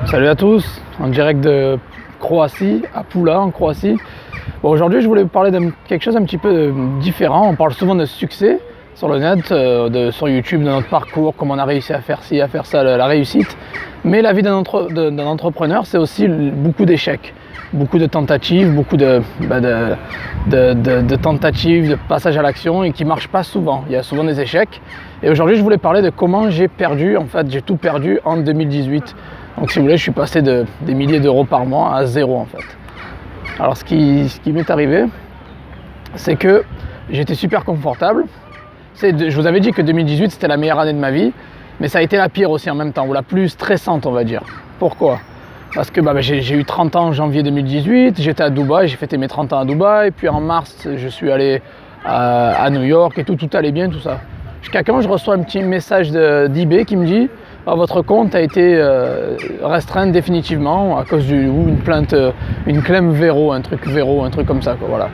Salut à tous, en direct de Croatie, à Pula en Croatie. Bon, aujourd'hui je voulais vous parler de quelque chose un petit peu différent. On parle souvent de succès sur le net, sur YouTube, de notre parcours, comment on a réussi à faire ci, à faire ça, la réussite. Mais la vie d'un entrepreneur, c'est aussi beaucoup d'échecs, beaucoup de tentatives, beaucoup de tentatives, de passage à l'action et qui ne marchent pas souvent. Il y a souvent des échecs. Et aujourd'hui je voulais parler de comment j'ai perdu, en fait j'ai tout perdu en 2018. Donc si vous voulez, je suis passé des milliers d'euros par mois à zéro en fait. Alors ce qui m'est arrivé, c'est que j'étais super confortable. Je vous avais dit que 2018 c'était la meilleure année de ma vie, mais ça a été la pire aussi en même temps, ou la plus stressante on va dire. Pourquoi ? Parce que j'ai eu 30 ans en janvier 2018, j'étais à Dubaï, j'ai fêté mes 30 ans à Dubaï, puis en mars je suis allé à New York et tout allait bien, tout ça. Jusqu'à quand je reçois un petit message d'eBay qui me dit votre compte a été restreint définitivement à cause d'une plainte, une claim Vero, un truc comme ça, quoi, voilà.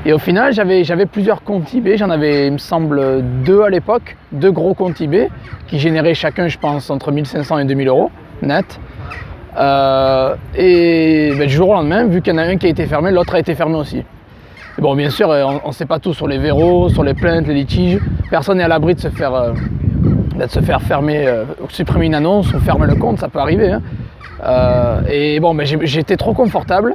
Et au final, j'avais plusieurs comptes eBay, j'en avais, il me semble, 2 à l'époque, 2 gros comptes eBay qui généraient chacun, je pense, entre 1500 et 2000 euros net. Et du jour au lendemain, vu qu'il y en a un qui a été fermé, l'autre a été fermé aussi. Et bon, bien sûr, on ne sait pas tout sur les Vero, sur les plaintes, les litiges. Personne n'est à l'abri de se faire fermer, supprimer une annonce ou fermer le compte, ça peut arriver. Hein. Et bon, j'étais trop confortable.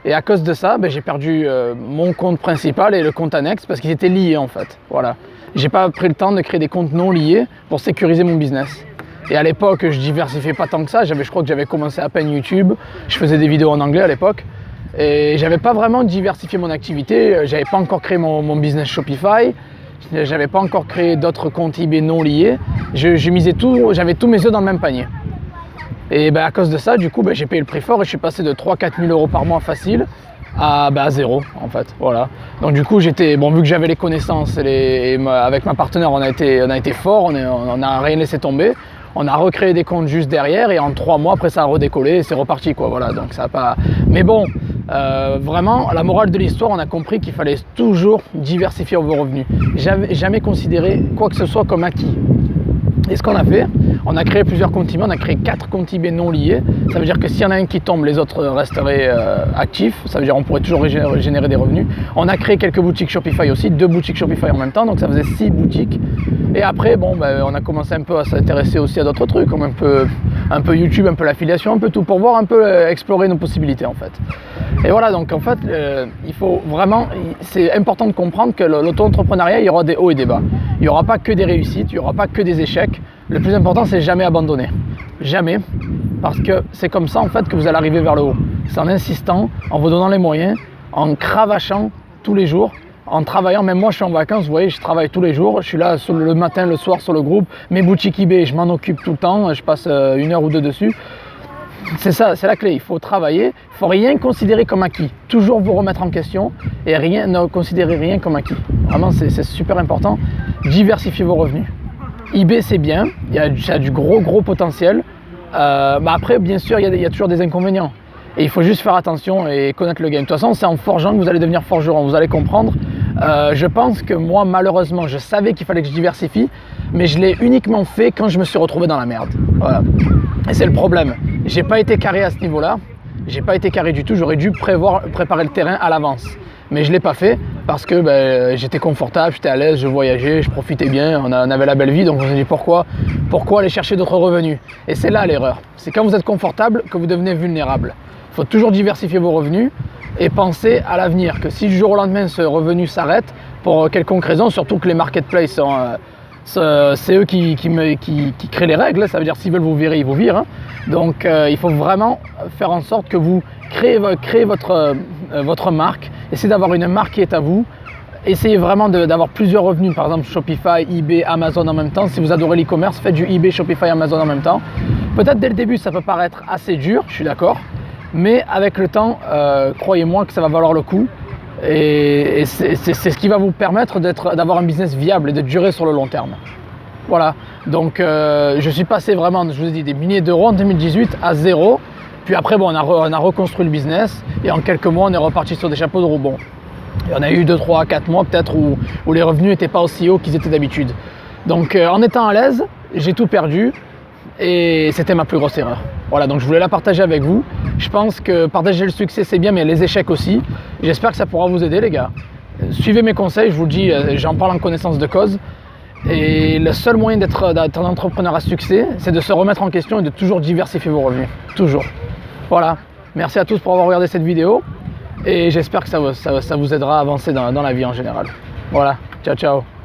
Et à cause de ça, j'ai perdu mon compte principal et le compte annexe parce qu'ils étaient liés en fait. Voilà. J'ai pas pris le temps de créer des comptes non liés pour sécuriser mon business. Et à l'époque, je diversifiais pas tant que ça. Je crois que j'avais commencé à peine YouTube. Je faisais des vidéos en anglais à l'époque. Et j'avais pas vraiment diversifié mon activité. J'avais pas encore créé mon business Shopify. J'avais pas encore créé d'autres comptes eBay non liés. J'avais tous mes œufs dans le même panier. Et à cause de ça, du coup, j'ai payé le prix fort et je suis passé de 3-4 000 euros par mois facile à zéro en fait. Voilà. Donc du coup, vu que j'avais les connaissances avec ma partenaire, on a été fort, on n'a rien laissé tomber. On a recréé des comptes juste derrière et en 3 mois après ça a redécollé et c'est reparti quoi. Voilà, donc ça a pas. Mais bon, vraiment, la morale de l'histoire, on a compris qu'il fallait toujours diversifier vos revenus. Jamais considérer quoi que ce soit comme acquis. Et ce qu'on a fait, on a créé plusieurs comptes eBay, on a créé 4 comptes eBay non liés. Ça veut dire que s'il y en a un qui tombe, les autres resteraient actifs. Ça veut dire qu'on pourrait toujours générer des revenus. On a créé quelques boutiques Shopify aussi, 2 boutiques Shopify en même temps, donc ça faisait 6 boutiques. Et après, on a commencé un peu à s'intéresser aussi à d'autres trucs, comme un peu YouTube, un peu l'affiliation, un peu tout, pour voir un peu explorer nos possibilités en fait. Et voilà, donc en fait, il faut vraiment, c'est important de comprendre que l'auto-entrepreneuriat, il y aura des hauts et des bas. Il n'y aura pas que des réussites, il n'y aura pas que des échecs. Le plus important, c'est jamais abandonner. Jamais. Parce que c'est comme ça en fait que vous allez arriver vers le haut. C'est en insistant, en vous donnant les moyens, en cravachant tous les jours, en travaillant. Même moi, je suis en vacances, vous voyez, je travaille tous les jours. Je suis là le matin, le soir sur le groupe. Mes boutiques eBay, je m'en occupe tout le temps. Je passe 1 heure ou 2 dessus. C'est ça, c'est la clé. Il faut travailler. Il ne faut rien considérer comme acquis. Toujours vous remettre en question et ne considérer rien comme acquis. Vraiment, c'est super important. Diversifier vos revenus. eBay, c'est bien. Ça a du gros potentiel. Après, bien sûr, il y a toujours des inconvénients. Et il faut juste faire attention et connaître le game. De toute façon, c'est en forgeant que vous allez devenir forgeron. Vous allez comprendre. Je pense que moi, malheureusement, je savais qu'il fallait que je diversifie, mais je l'ai uniquement fait quand je me suis retrouvé dans la merde. Voilà. Et c'est le problème. J'ai pas été carré à ce niveau-là. J'ai pas été carré du tout. J'aurais dû préparer le terrain à l'avance. Mais je l'ai pas fait parce que j'étais confortable, j'étais à l'aise, je voyageais, je profitais bien, on avait la belle vie. Donc on s'est dit pourquoi aller chercher d'autres revenus. Et c'est là l'erreur. C'est quand vous êtes confortable que vous devenez vulnérable. Il faut toujours diversifier vos revenus et penser à l'avenir, que si du jour au lendemain ce revenu s'arrête pour quelconque raison, surtout que les marketplaces c'est eux qui créent les règles, ça veut dire s'ils veulent vous virer, ils vous virent. Hein. Donc il faut vraiment faire en sorte que vous créez votre marque, essayez d'avoir une marque qui est à vous, essayez vraiment d'avoir plusieurs revenus, par exemple Shopify, eBay, Amazon en même temps. Si vous adorez l'e-commerce, faites du eBay, Shopify, Amazon en même temps. Peut-être dès le début ça peut paraître assez dur, je suis d'accord. Mais avec le temps, croyez-moi que ça va valoir le coup et c'est ce qui va vous permettre d'avoir un business viable et de durer sur le long terme. Voilà, donc je suis passé vraiment, je vous ai dit, des milliers d'euros en 2018 à zéro. Puis après, on a reconstruit le business et en quelques mois, on est reparti sur des chapeaux de roue. Bon, on a eu 2, 3, 4 mois peut-être où les revenus n'étaient pas aussi hauts qu'ils étaient d'habitude. Donc en étant à l'aise, j'ai tout perdu. Et c'était ma plus grosse erreur. Voilà, donc je voulais la partager avec vous. Je pense que partager le succès c'est bien, mais les échecs aussi. J'espère que ça pourra vous aider les gars. Suivez mes conseils, je vous le dis, j'en parle en connaissance de cause. Et le seul moyen d'être un entrepreneur à succès, c'est de se remettre en question et de toujours diversifier vos revenus. Toujours. Voilà. Merci à tous pour avoir regardé cette vidéo. Et j'espère que ça vous aidera à avancer dans la vie en général. Voilà. Ciao, ciao.